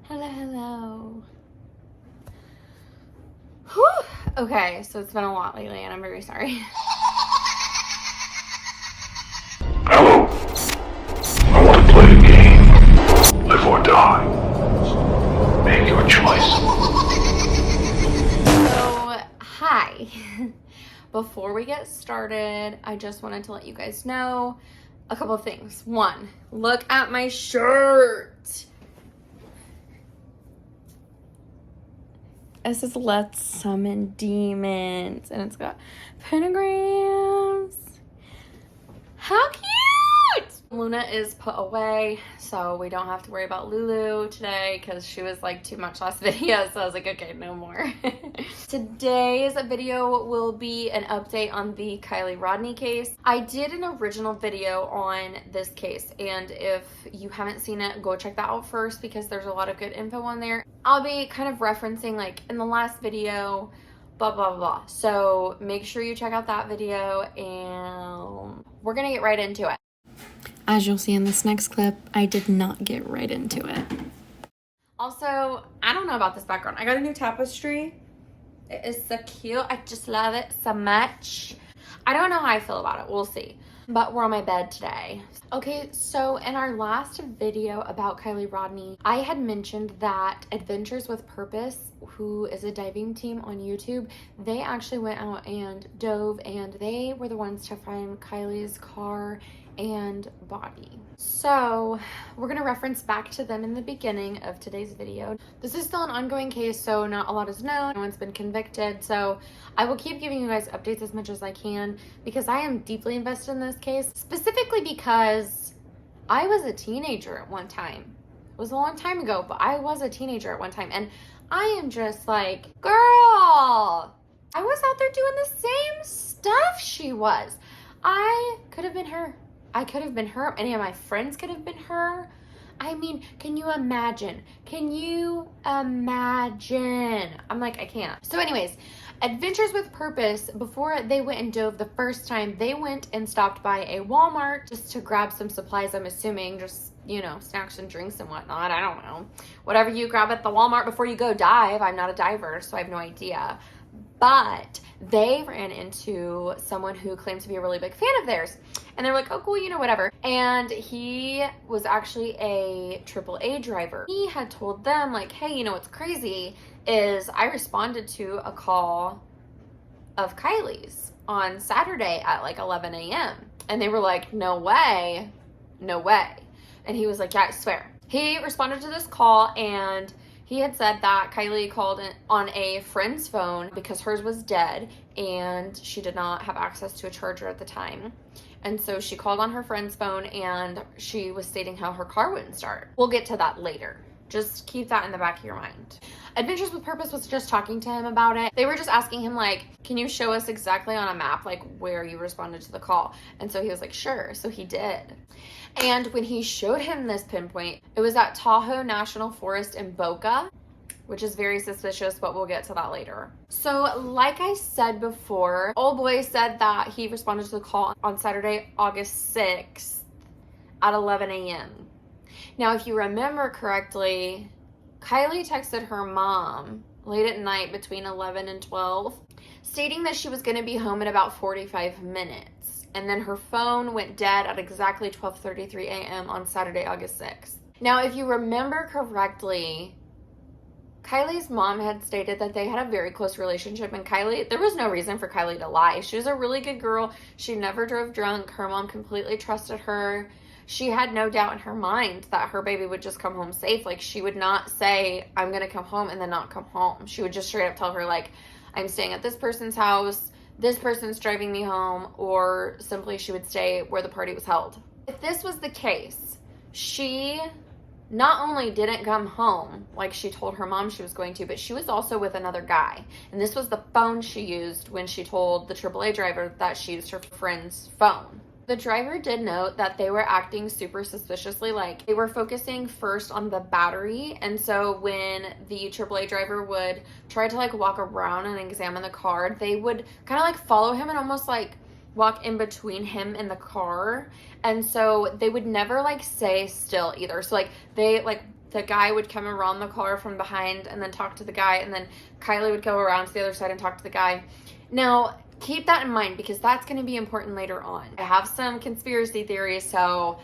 Hello, hello. Whew. Okay, so it's been a lot lately and I'm very sorry. Hello. I want to play a game. Live or die. Make your choice. So, hi. Before we get started, I just wanted to let you guys know a couple of things. One, look at my shirt. This is Let's Summon Demons, and it's got pentagrams. How cute! Luna is put away, so we don't have to worry about Lulu today because she was like too much last video, so I was like, okay, no more. Today's video will be an update on the Kiely Rodni case. I did an original video on this case, and if you haven't seen it, go check that out first because there's a lot of good info on there. I'll be kind of referencing like in the last video, blah, blah, blah. So make sure you check out that video and we're gonna get right into it. As you'll see in this next clip, I did not get right into it. Also, I don't know about this background. I got a new tapestry. It is so cute. I just love it so much. I don't know how I feel about it. We'll see. But we're on my bed today. Okay, so in our last video about Kiely Rodni, I had mentioned that Adventures with Purpose, who is a diving team on YouTube, they actually went out and dove, and they were the ones to find Kylie's car and body. So we're gonna reference back to them in the beginning of today's video. This is still an ongoing case, so not a lot is known. No one's been convicted, so I will keep giving you guys updates as much as I can because I am deeply invested in this case, specifically because I was a teenager at one time. It was a long time ago, but I was a teenager at one time, and I am just like, girl, I was out there doing the same stuff she was. I could have been her. I could have been her. Any of my friends could have been her. I mean, can you imagine? Can you imagine? I'm like, I can't. So anyways, Adventures with Purpose, before they went and dove the first time, they went and stopped by a Walmart just to grab some supplies, I'm assuming, just, you know, snacks and drinks and whatnot. I don't know. Whatever you grab at the Walmart before you go dive. I'm not a diver, so I have no idea. But they ran into someone who claimed to be a really big fan of theirs. And they're like, oh, cool, you know, whatever. And he was actually a AAA driver. He had told them, like, hey, you know what's crazy is I responded to a call of Kylie's on Saturday at like 11 a.m. And they were like, no way, no way. And he was like, yeah, I swear. He responded to this call, and he had said that Kiely called on a friend's phone because hers was dead and she did not have access to a charger at the time. And so she called on her friend's phone and she was stating how her car wouldn't start. We'll get to that later. Just keep that in the back of your mind. Adventures with Purpose was just talking to him about it. They were just asking him, like, can you show us exactly on a map, like, where you responded to the call? And so he was like, sure. So he did. And when he showed him this pinpoint, it was at Tahoe National Forest in Boca, which is very suspicious, but we'll get to that later. So like I said before, old boy said that he responded to the call on Saturday, August 6th at 11 a.m. Now, if you remember correctly, Kiely texted her mom late at night between 11 and 12, stating that she was going to be home in about 45 minutes. And then her phone went dead at exactly 12:33 a.m. on Saturday, August 6th. Now, if you remember correctly, Kylie's mom had stated that they had a very close relationship, and there was no reason for Kiely to lie. She was a really good girl. She never drove drunk. Her mom completely trusted her. She had no doubt in her mind that her baby would just come home safe. Like, she would not say, I'm going to come home, and then not come home. She would just straight up tell her, like, I'm staying at this person's house, this person's driving me home, or simply she would stay where the party was held. If this was the case, she not only didn't come home like she told her mom she was going to, but she was also with another guy. And this was the phone she used when she told the AAA driver that she used her friend's phone. The driver did note that they were acting super suspiciously, like they were focusing first on the battery. And so when the AAA driver would try to like walk around and examine the car, they would kind of like follow him and almost like walk in between him and the car. And so they would never like stay still either. So like they like the guy would come around the car from behind and then talk to the guy, and then Kylie would go around to the other side and talk to the guy. Now, keep that in mind because that's going to be important later on. I have some conspiracy theories, so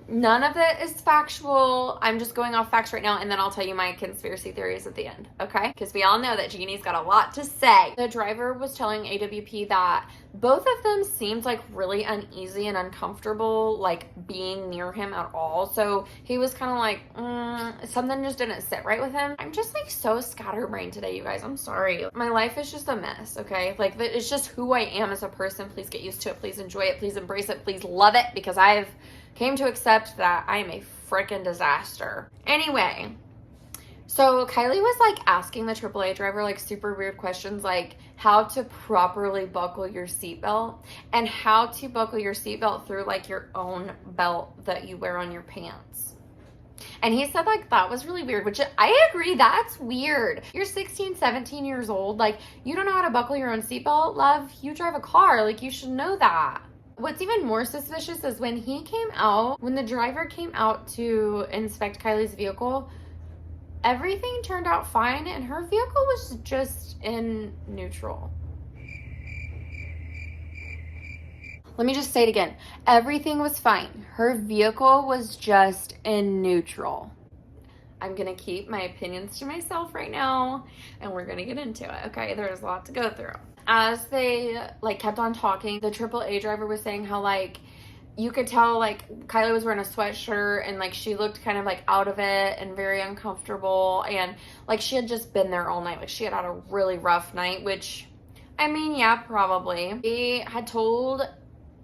none of it is factual. I'm just going off facts right now, and then I'll tell you my conspiracy theories at the end, okay? Because we all know that Jeannie's got a lot to say. The driver was telling AWP that both of them seemed like really uneasy and uncomfortable, like being near him at all. So he was kind of like, something just didn't sit right with him. I'm just like so scatterbrained today, you guys. I'm sorry. My life is just a mess, okay? Like, it's just who I am as a person. Please get used to it. Please enjoy it. Please embrace it. Please love it, because I've came to accept that I am a freaking disaster. Anyway, so Kylie was like asking the AAA driver like super weird questions, like how to properly buckle your seatbelt and how to buckle your seatbelt through like your own belt that you wear on your pants. And he said like that was really weird, which I agree, that's weird. You're 16, 17 years old. Like, you don't know how to buckle your own seatbelt, love. You drive a car. Like, you should know that. What's even more suspicious is when the driver came out to inspect Kylie's vehicle, everything turned out fine and her vehicle was just in neutral. Let me just say it again. Everything was fine. Her vehicle was just in neutral. I'm going to keep my opinions to myself right now, and we're going to get into it, okay? There's a lot to go through. As they, like, kept on talking, the AAA driver was saying how, like, you could tell, like, Kylie was wearing a sweatshirt, and, like, she looked kind of, like, out of it and very uncomfortable, and, like, she had just been there all night. Like, she had had a really rough night, which, I mean, yeah, probably. He had told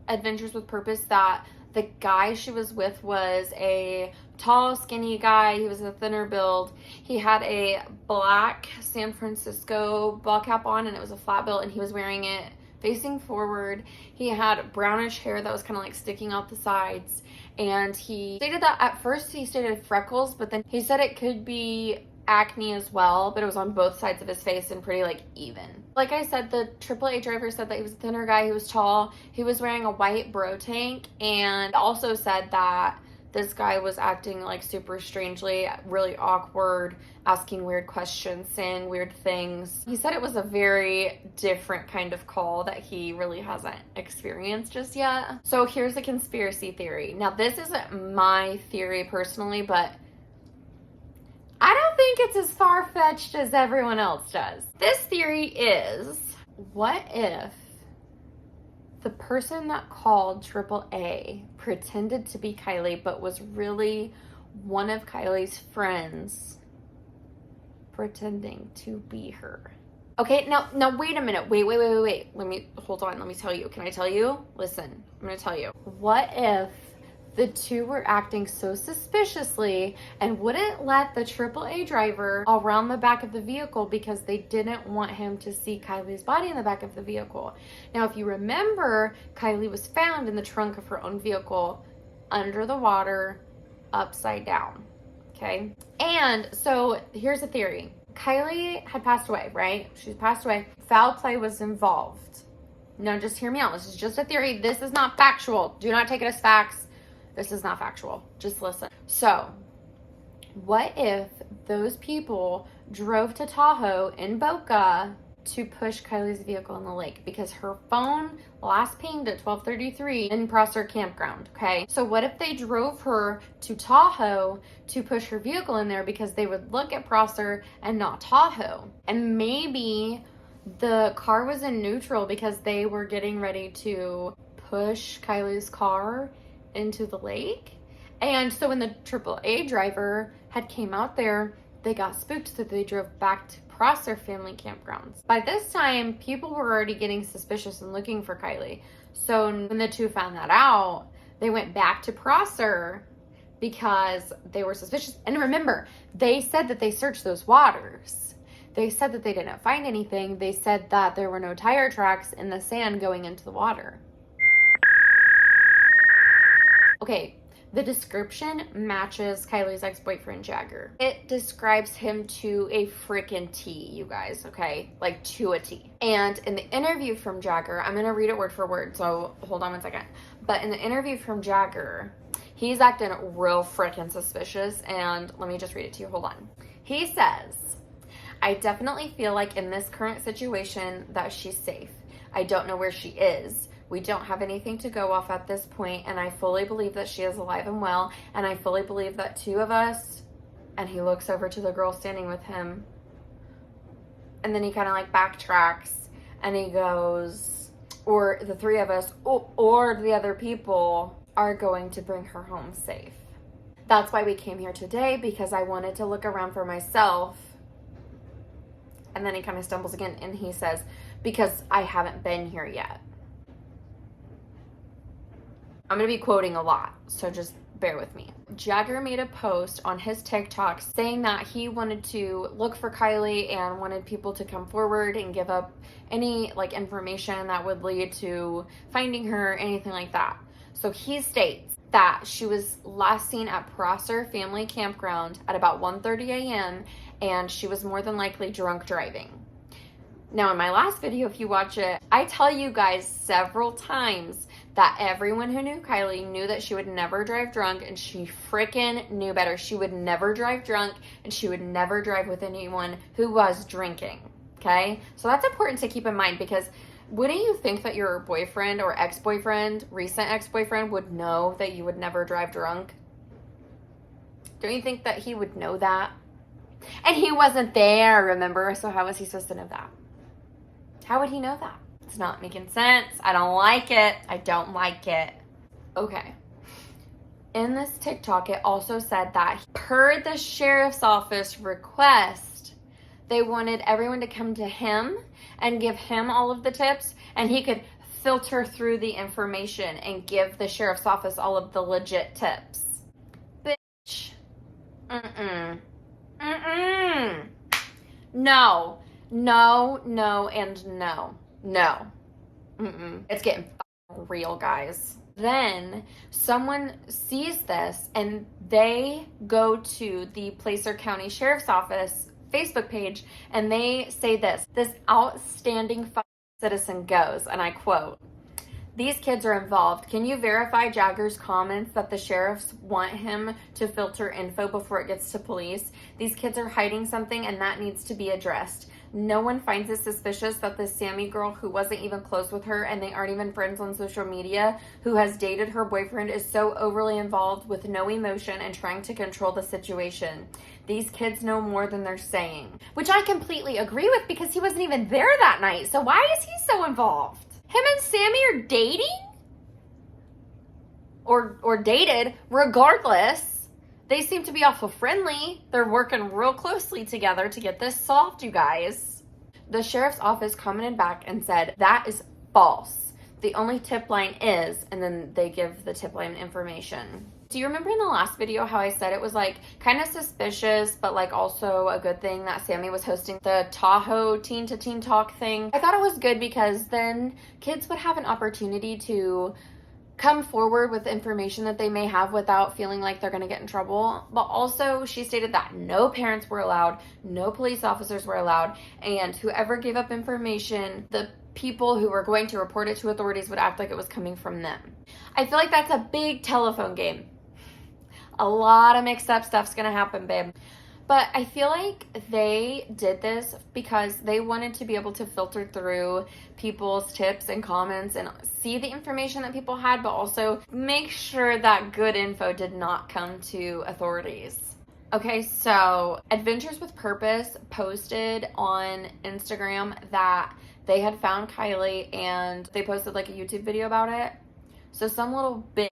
Adventures with Purpose that the guy she was with was a tall, skinny guy. He was a thinner build. He had a black San Francisco ball cap on, and it was a flat bill, and he was wearing it facing forward. He had brownish hair that was kind of like sticking out the sides, and he stated that at first he stated freckles, but then he said it could be acne as well, but it was on both sides of his face and pretty like even. Like I said, the AAA driver said that he was a thinner guy, he was tall, he was wearing a white bro tank, and also said that this guy was acting like super strangely, really awkward, asking weird questions, saying weird things. He said it was a very different kind of call that he really hasn't experienced just yet. So here's a conspiracy theory. Now, this isn't my theory personally, but I don't think it's as far-fetched as everyone else does. This theory is, what if the person that called AAA pretended to be Kylie but was really one of Kylie's friends pretending to be her? Okay, now wait a minute. Wait. Hold on. Let me tell you. Can I tell you? Listen, I'm going to tell you. What if the two were acting so suspiciously and wouldn't let the AAA driver around the back of the vehicle because they didn't want him to see Kylie's body in the back of the vehicle? Now, if you remember, Kylie was found in the trunk of her own vehicle, under the water, upside down, okay? And so here's the theory. Kylie had passed away, right? She's passed away. Foul play was involved. Now, just hear me out. This is just a theory. This is not factual. Do not take it as facts. This is not factual. Just listen. So, what if those people drove to Tahoe in Boca to push Kylie's vehicle in the lake? Because her phone last pinged at 12:33 in Prosser Campground, okay? So what if they drove her to Tahoe to push her vehicle in there because they would look at Prosser and not Tahoe? And maybe the car was in neutral because they were getting ready to push Kylie's car into the lake. And so when the AAA driver had came out there, they got spooked, so they drove back to Prosser family campgrounds. By this time, people were already getting suspicious and looking for Kylie. So when the two found that out, they went back to Prosser because they were suspicious. And remember, they said that they searched those waters. They said that they didn't find anything. They said that there were no tire tracks in the sand going into the water. Okay, the description matches Kylie's ex-boyfriend, Jagger. It describes him to a freaking T, you guys, okay? Like, to a T. And in the interview from Jagger, I'm going to read it word for word, so hold on one second. But in the interview from Jagger, He's acting real freaking suspicious, and let me just read it to you. Hold on. He says, I definitely feel like in this current situation that she's safe. I don't know where she is. We don't have anything to go off at this point, and I fully believe that she is alive and well, and I fully believe that two of us, and he looks over to the girl standing with him, and then he kind of like backtracks, and he goes, or the three of us, or the other people are going to bring her home safe. That's why we came here today, because I wanted to look around for myself. And then he kind of stumbles again, and he says, because I haven't been here yet. I'm going to be quoting a lot, so just bear with me. Jagger made a post on his TikTok saying that he wanted to look for Kylie and wanted people to come forward and give up any like information that would lead to finding her, anything like that. So he states that she was last seen at Prosser Family Campground at about 1:30 a.m. and she was more than likely drunk driving. Now, in my last video, if you watch it, I tell you guys several times that everyone who knew Kylie knew that she would never drive drunk, and she freaking knew better. She would never drive drunk, and she would never drive with anyone who was drinking, okay? So that's important to keep in mind, because wouldn't you think that your boyfriend or ex-boyfriend, recent ex-boyfriend, would know that you would never drive drunk? Don't you think that he would know that? And he wasn't there, remember? So how was he supposed to know that? How would he know that? It's not making sense. I don't like it. I don't like it. Okay. In this TikTok, it also said that per the sheriff's office request, they wanted everyone to come to him and give him all of the tips, and he could filter through the information and give the sheriff's office all of the legit tips. Bitch. No. No, no, and no. No. It's getting real, guys. Then someone sees this and they go to the Placer County Sheriff's Office Facebook page and they say this outstanding citizen goes, and I quote, "These kids are involved. Can you verify Jagger's comments that the sheriffs want him to filter info before it gets to police? These kids are hiding something and that needs to be addressed. No one finds it suspicious that this Sammy girl who wasn't even close with her and they aren't even friends on social media, who has dated her boyfriend, is so overly involved with no emotion and trying to control the situation. These kids know more than they're saying." Which I completely agree with, because he wasn't even there that night. So why is he so involved? Him and Sammy are dating? Or dated, regardless. They seem to be awful friendly. They're working real closely together to get this solved, you guys. The sheriff's office commented back and said, that is false. The only tip line is, and then they give the tip line information. Do you remember in the last video how I said it was like kind of suspicious, but like also a good thing that Sammy was hosting the Tahoe Teen to Teen Talk thing? I thought it was good because then kids would have an opportunity to come forward with information that they may have without feeling like they're going to get in trouble. But also, she stated that no parents were allowed, no police officers were allowed, and whoever gave up information, the people who were going to report it to authorities would act like it was coming from them. I feel like that's a big telephone game. A lot of mixed up stuff's going to happen, babe. But I feel like they did this because they wanted to be able to filter through people's tips and comments and see the information that people had, but also make sure that good info did not come to authorities. Okay, so Adventures with Purpose posted on Instagram that they had found Kylie and they posted like a YouTube video about it. So some little bitch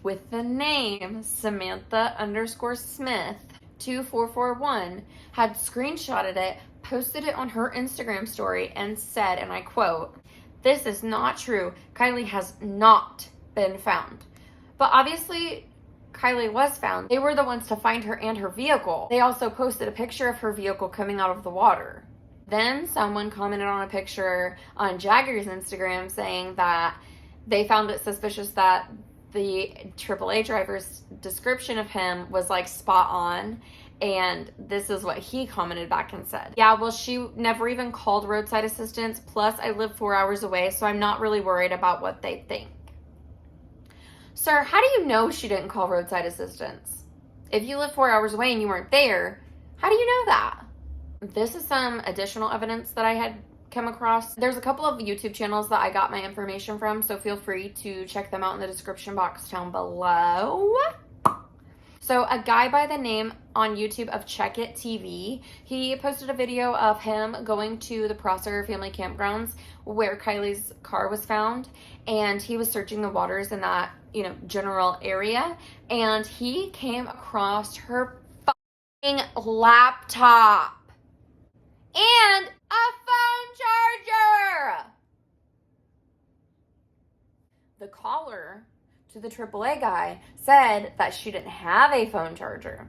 with the name Samantha_Smith 2441 had screenshotted it, posted it on her Instagram story, and said, and I quote, "This is not true. Kylie has not been found." But obviously, Kylie was found. They were the ones to find her and her vehicle. They also posted a picture of her vehicle coming out of the water. Then someone commented on a picture on Jagger's Instagram saying that they found it suspicious that the AAA driver's description of him was like spot on, and this is what he commented back and said. "Yeah, well, she never even called roadside assistance, plus I live 4 hours away, so I'm not really worried about what they think." Sir, how do you know she didn't call roadside assistance? If you live 4 hours away and you weren't there, how do you know that? This is some additional evidence that I had come across. There's a couple of YouTube channels that I got my information from, so feel free to check them out in the description box down below. So a guy by the name on YouTube of Check It TV, he posted a video of him going to the Prosser family campgrounds where Kylie's car was found, and he was searching the waters in that, general area, and he came across her fucking laptop and a phone charger. The caller to the AAA guy said that she didn't have a phone charger.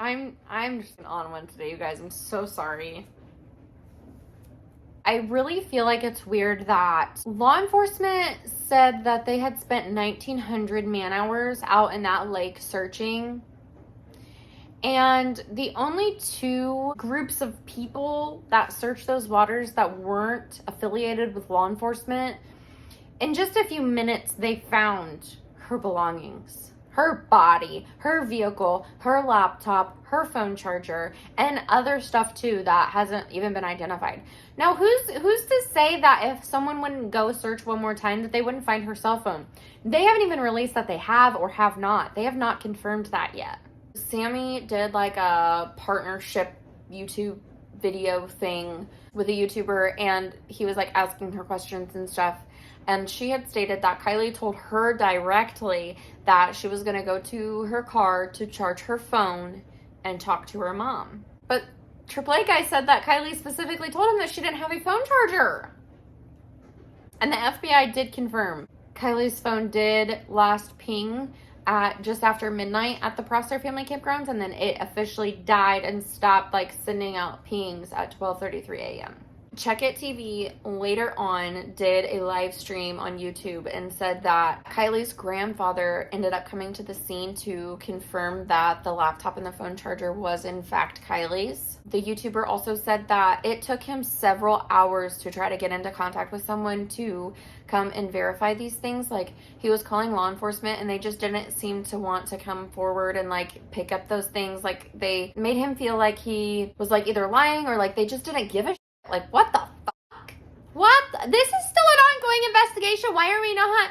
I'm just on one today, you guys. I'm so sorry. I really feel like it's weird that law enforcement said that they had spent 1,900 man-hours out in that lake searching. And the only two groups of people that searched those waters that weren't affiliated with law enforcement, in just a few minutes, they found her belongings. Her body, her vehicle, her laptop, her phone charger, and other stuff too that hasn't even been identified. Now, who's to say that if someone wouldn't go search one more time that they wouldn't find her cell phone? They haven't even released that they have or have not. They have not confirmed that yet. Sammy did like a partnership YouTube video thing with a YouTuber, and he was like asking her questions and stuff. And she had stated that Kylie told her directly that she was going to go to her car to charge her phone and talk to her mom. But AAA guy said that Kylie specifically told him that she didn't have a phone charger. And the FBI did confirm. Kylie's phone did last ping at just after midnight at the Prosser family campgrounds, and then it officially died and stopped sending out pings at 12:33 a.m. Check It TV later on did a live stream on YouTube and said that Kylie's grandfather ended up coming to the scene to confirm that the laptop and the phone charger was in fact Kylie's. The YouTuber also said that it took him several hours to try to get into contact with someone to come and verify these things. He was calling law enforcement and they just didn't seem to want to come forward and pick up those things. They made him feel like he was either lying or they just didn't give a shit. What the fuck? What? This is still an ongoing investigation. Why are we not?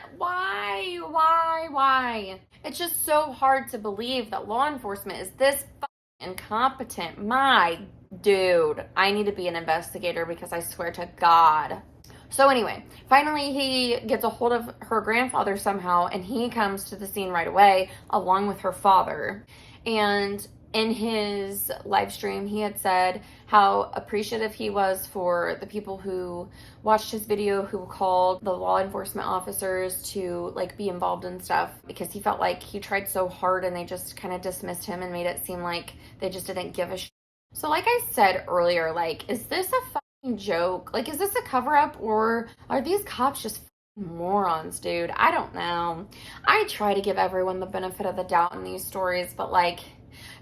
Why? It's just so hard to believe that law enforcement is this fucking incompetent. My dude, I need to be an investigator because I swear to God. So anyway, finally he gets a hold of her grandfather somehow, and he comes to the scene right away along with her father. And in his live stream, he had said how appreciative he was for the people who watched his video, who called the law enforcement officers to be involved in stuff, because he felt like he tried so hard and they just kind of dismissed him and made it seem like they just didn't give a shit. So like I said earlier, is this a fucking joke? Is this a cover up, or are these cops just morons, dude? I don't know. I try to give everyone the benefit of the doubt in these stories, but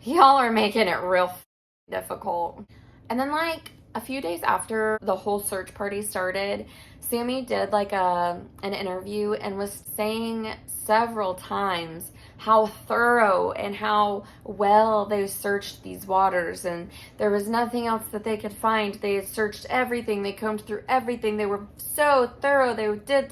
y'all are making it real difficult. And then a few days after the whole search party started, Sammy did an interview and was saying several times how thorough and how well they searched these waters, and there was nothing else that they could find. They had searched everything, they combed through everything, they were so thorough, they did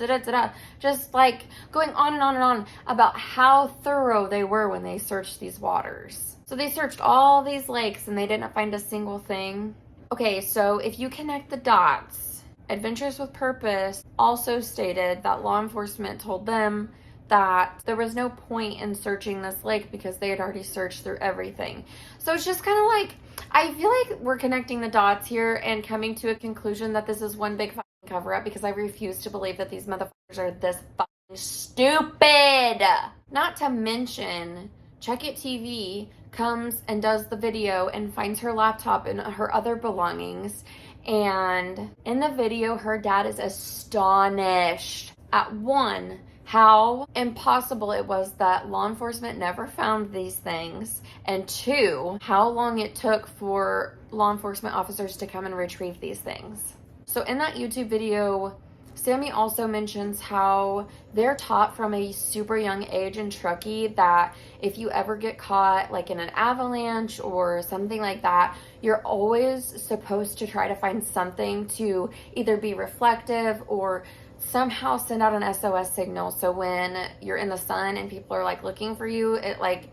just going on and on and on about how thorough they were when they searched these waters. So they searched all these lakes and they didn't find a single thing. Okay, so if you connect the dots, Adventures with Purpose also stated that law enforcement told them that there was no point in searching this lake because they had already searched through everything. So it's just kind of I feel like we're connecting the dots here and coming to a conclusion that this is one big fucking cover up, because I refuse to believe that these motherfuckers are this fucking stupid. Not to mention, Check It TV comes and does the video and finds her laptop and her other belongings. And in the video, her dad is astonished at one, how impossible it was that law enforcement never found these things, and 2, how long it took for law enforcement officers to come and retrieve these things. So in that YouTube video, Sammy also mentions how they're taught from a super young age in Truckee that if you ever get caught like in an avalanche or something like that, you're always supposed to try to find something to either be reflective or somehow send out an SOS signal. So when you're in the sun and people are like looking for you, it like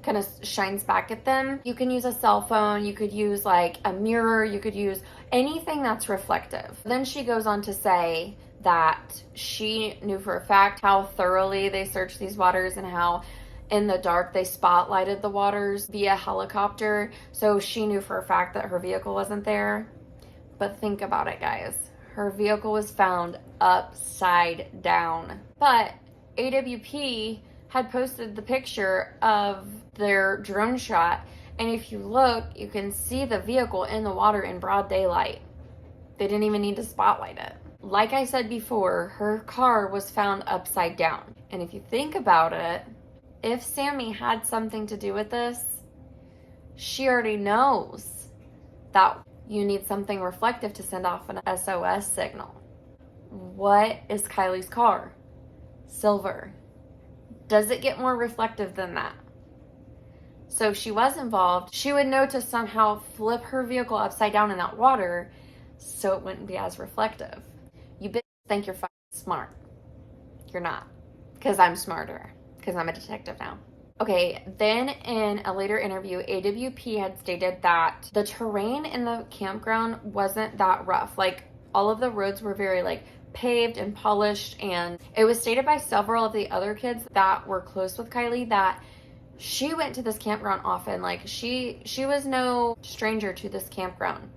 kind of shines back at them. You can use a cell phone, you could use like a mirror, you could use anything that's reflective. Then she goes on to say that she knew for a fact how thoroughly they searched these waters and how in the dark they spotlighted the waters via helicopter. So she knew for a fact that her vehicle wasn't there. But think about it, guys. Her vehicle was found upside down. But AWP had posted the picture of their drone shot, and if you look, you can see the vehicle in the water in broad daylight. They didn't even need to spotlight it. Like I said before, her car was found upside down. And if you think about it, if Sammy had something to do with this, she already knows that you need something reflective to send off an SOS signal. What is Kylie's car? Silver. Does it get more reflective than that? So if she was involved, she would know to somehow flip her vehicle upside down in that water so it wouldn't be as reflective. You bitches think you're fucking smart. You're not. Because I'm smarter. Because I'm a detective now. Okay, then in a later interview, AWP had stated that the terrain in the campground wasn't that rough. Like, all of the roads were very, like, paved and polished, and it was stated by several of the other kids that were close with Kylie that she went to this campground often. Like, she was no stranger to this campground.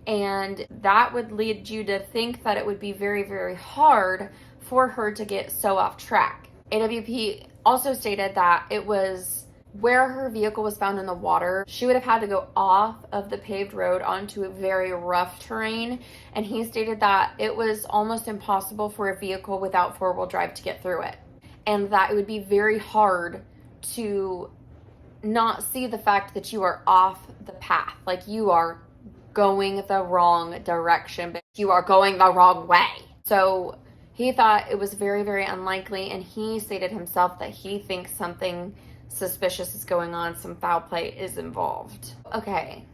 And that would lead you to think that it would be very, very hard for her to get so off track. AWP also stated that it was where her vehicle was found in the water. She would have had to go off of the paved road onto a very rough terrain. And he stated that it was almost impossible for a vehicle without four-wheel drive to get through it. And that it would be very hard to not see the fact that you are off the path. Like, you are going the wrong direction, but you are going the wrong way. So he thought it was very, very unlikely, and he stated himself that he thinks something suspicious is going on, some foul play is involved. Okay.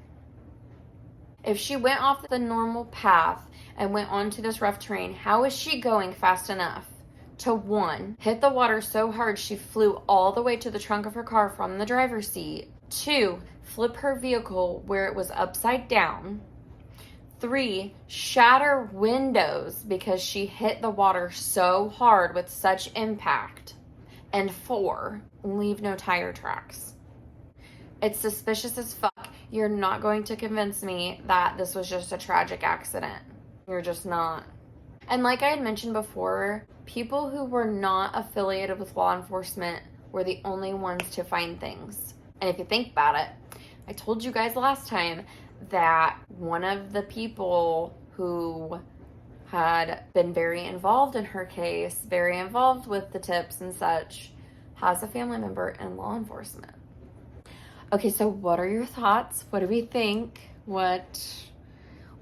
If she went off the normal path and went onto this rough terrain, how is she going fast enough to, 1, hit the water so hard she flew all the way to the trunk of her car from the driver's seat, 2, flip her vehicle where it was upside down, 3, shatter windows because she hit the water so hard with such impact, and 4, leave no tire tracks. It's suspicious as fuck. You're not going to convince me that this was just a tragic accident. You're just not. And like I had mentioned before, people who were not affiliated with law enforcement were the only ones to find things. And if you think about it, I told you guys last time that one of the people who had been very involved in her case, very involved with the tips and such, has a family member in law enforcement. Okay, so what are your thoughts? What do we think? What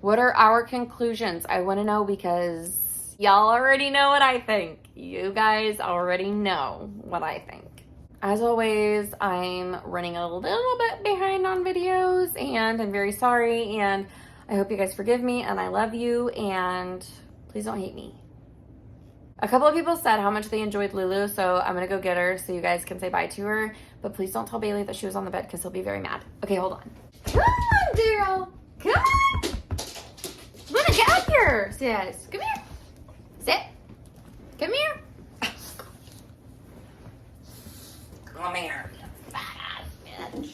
are our conclusions? I want to know because y'all already know what I think. You guys already know what I think. As always, I'm running a little bit behind on videos, and I'm very sorry, and I hope you guys forgive me, and I love you, and please don't hate me. A couple of people said how much they enjoyed Lulu, so I'm gonna go get her so you guys can say bye to her, but please don't tell Bailey that she was on the bed because he'll be very mad. Okay, hold on. Come on, girl. Come on. Luna, get up here, sis. Come here. Sit. Come here. Come here, you badass bitch.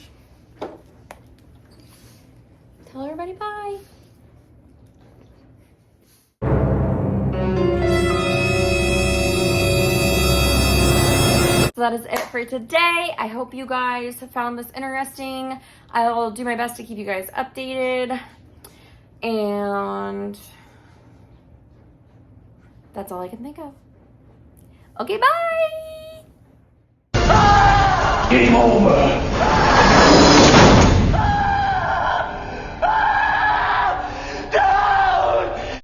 Tell everybody bye. So that is it for today. I hope you guys have found this interesting. I'll do my best to keep you guys updated. And that's all I can think of. Okay, bye! Game over.